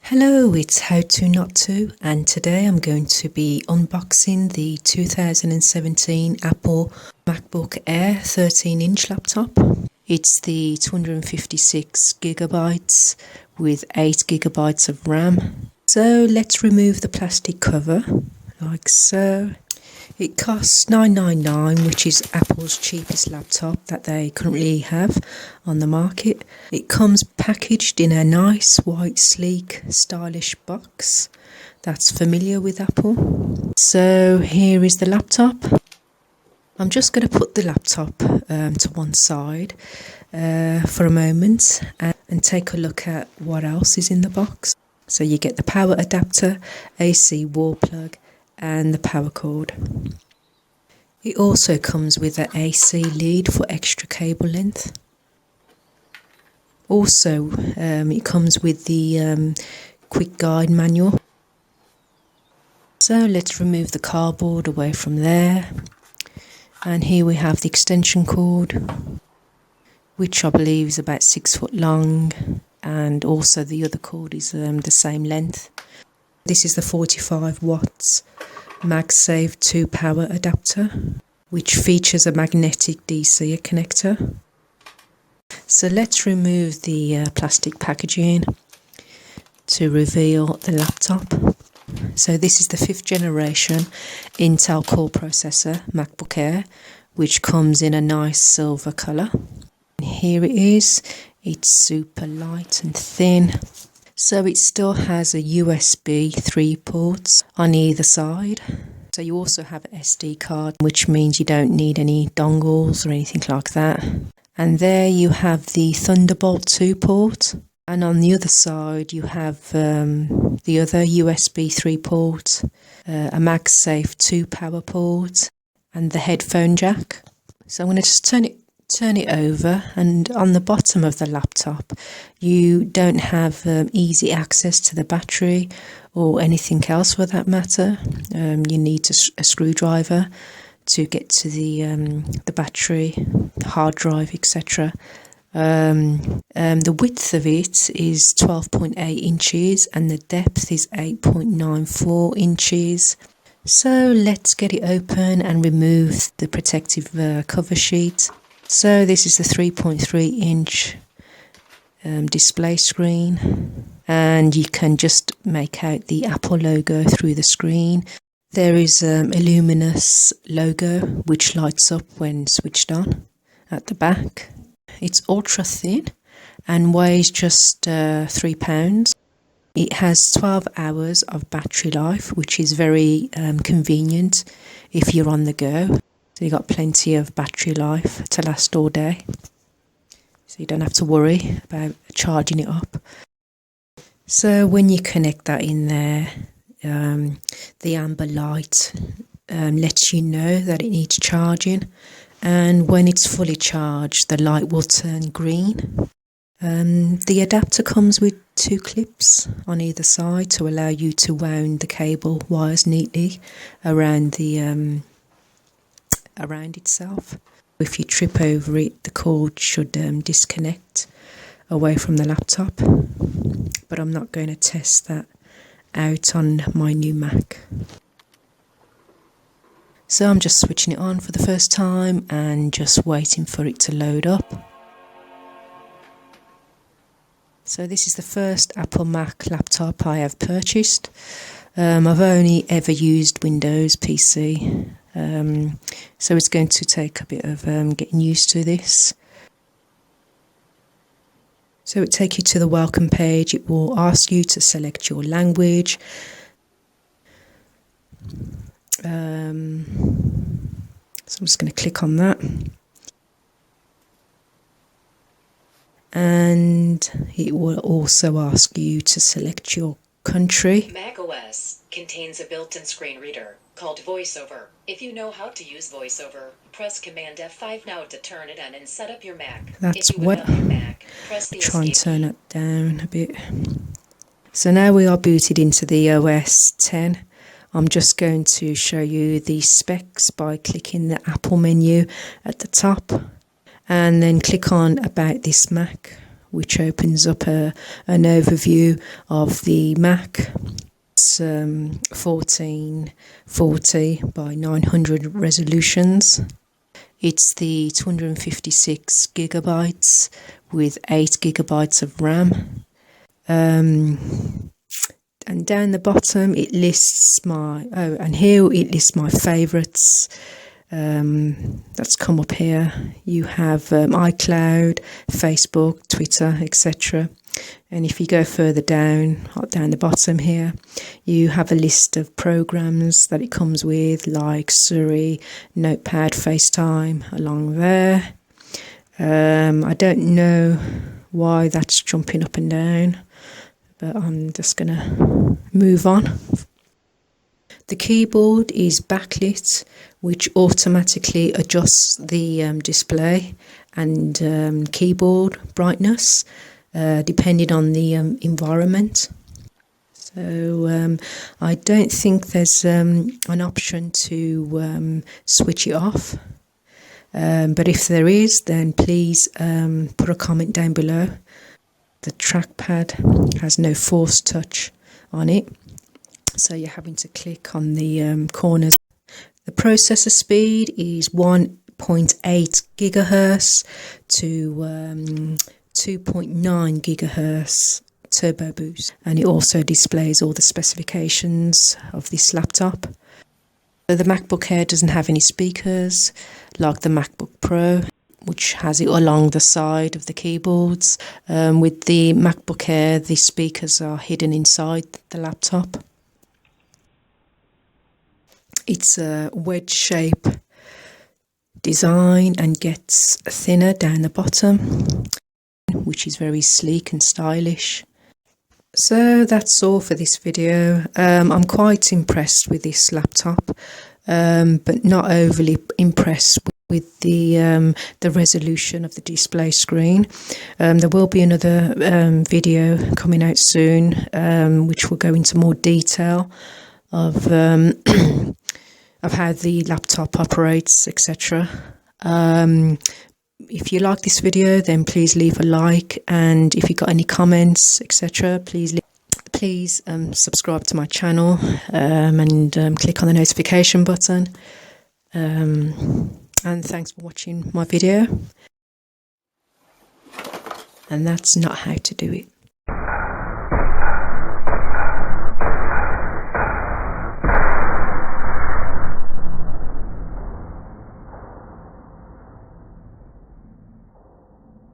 Hello, it's How To Not To, and today I'm going to be unboxing the 2017 Apple Macbook Air 13-inch laptop. It's the 256 gigabytes with 8 gigabytes of RAM. So let's remove the plastic cover, like so. It costs $9.99, which is Apple's cheapest laptop that they currently have on the market. It comes packaged in a nice, white, sleek, stylish box that's familiar with Apple. So here is the laptop. I'm just going to put the laptop to one side for a moment and take a look at what else is in the box. So you get the power adapter, AC wall plug, and the power cord. It also comes with an AC lead for extra cable length. Also, it comes with the quick guide manual. So let's remove the cardboard away from there. And here we have the extension cord, which I believe is about 6 foot long, and also the other cord is the same length. This is the 45 watts MagSafe 2 power adapter, which features a magnetic DC connector. So let's remove the plastic packaging to reveal the laptop. So this is the 5th generation Intel Core processor MacBook Air, which comes in a nice silver colour. Here it is. It's super light and thin. So it still has a USB 3 ports on either side. So you also have an SD card, which means you don't need any dongles or anything like that. And there you have the Thunderbolt 2 port. And on the other side you have the other USB 3 port, a MagSafe 2 power port, and the headphone jack. So I'm going to just turn it over, and on the bottom of the laptop you don't have easy access to the battery or anything else for that matter. You need a screwdriver to get to the battery, the hard drive, etc. The width of it is 12.8 inches and the depth is 8.94 inches. So let's get it open and remove the protective cover sheet. So this is the 3.3 inch display screen, and you can just make out the Apple logo through the screen. There is a luminous logo which lights up when switched on at the back. It's ultra thin and weighs just 3 pounds. It has 12 hours of battery life, which is very convenient if you're on the go. So you've got plenty of battery life to last all day. So you don't have to worry about charging it up. So when you connect that in there, the amber light lets you know that it needs charging. And when it's fully charged, the light will turn green. The adapter comes with 2 clips on either side to allow you to wound the cable wires neatly around around itself. If you trip over it, the cord should disconnect away from the laptop, but I'm not going to test that out on my new Mac. So I'm just switching it on for the first time and just waiting for it to load up. So this is the first Apple Mac laptop I have purchased. I've only ever used Windows PC. So it's going to take a bit of getting used to this. So it takes you to the welcome page. It will ask you to select your language. So I'm just going to click on that. And it will also ask you to select your country. macOS contains a built-in screen reader called VoiceOver. If you know how to use VoiceOver, press Command F5 now to turn it on and set up your Mac. That's if you what. have your Mac, press the Try and escape turn it down a bit. So now we are booted into the OS 10. I'm just going to show you the specs by clicking the Apple menu at the top, and then click on About This Mac which opens up an overview of the Mac. It's 1440 by 900 resolutions. It's the 256 gigabytes with 8 gigabytes of RAM. And down the bottom it lists my favourites. That's come up here. You have iCloud, Facebook, Twitter, etc. And if you go further down the bottom here, you have a list of programs that it comes with, like Siri, Notepad, FaceTime, along there. I don't know why that's jumping up and down, but I'm just going to move on. The keyboard is backlit, which automatically adjusts the display and keyboard brightness depending on the environment. So I don't think there's an option to switch it off. But if there is, then please put a comment down below. The trackpad has no force touch on it, so you're having to click on the corners. The processor speed is 1.8 gigahertz to 2.9 gigahertz turbo boost, and it also displays all the specifications of this laptop. So the MacBook Air doesn't have any speakers like the MacBook Pro, which has it along the side of the keyboards. With the MacBook Air, the speakers are hidden inside the laptop. It's a wedge shape design and gets thinner down the bottom, which is very sleek and stylish. So that's all for this video. I'm quite impressed with this laptop, but not overly impressed with the resolution of the display screen. There will be another video coming out soon, which will go into more detail of how the laptop operates, etc. If you like this video, then please leave a like, and if you've got any comments, etc., please subscribe to my channel and click on the notification button. And thanks for watching my video. And that's not how to do it.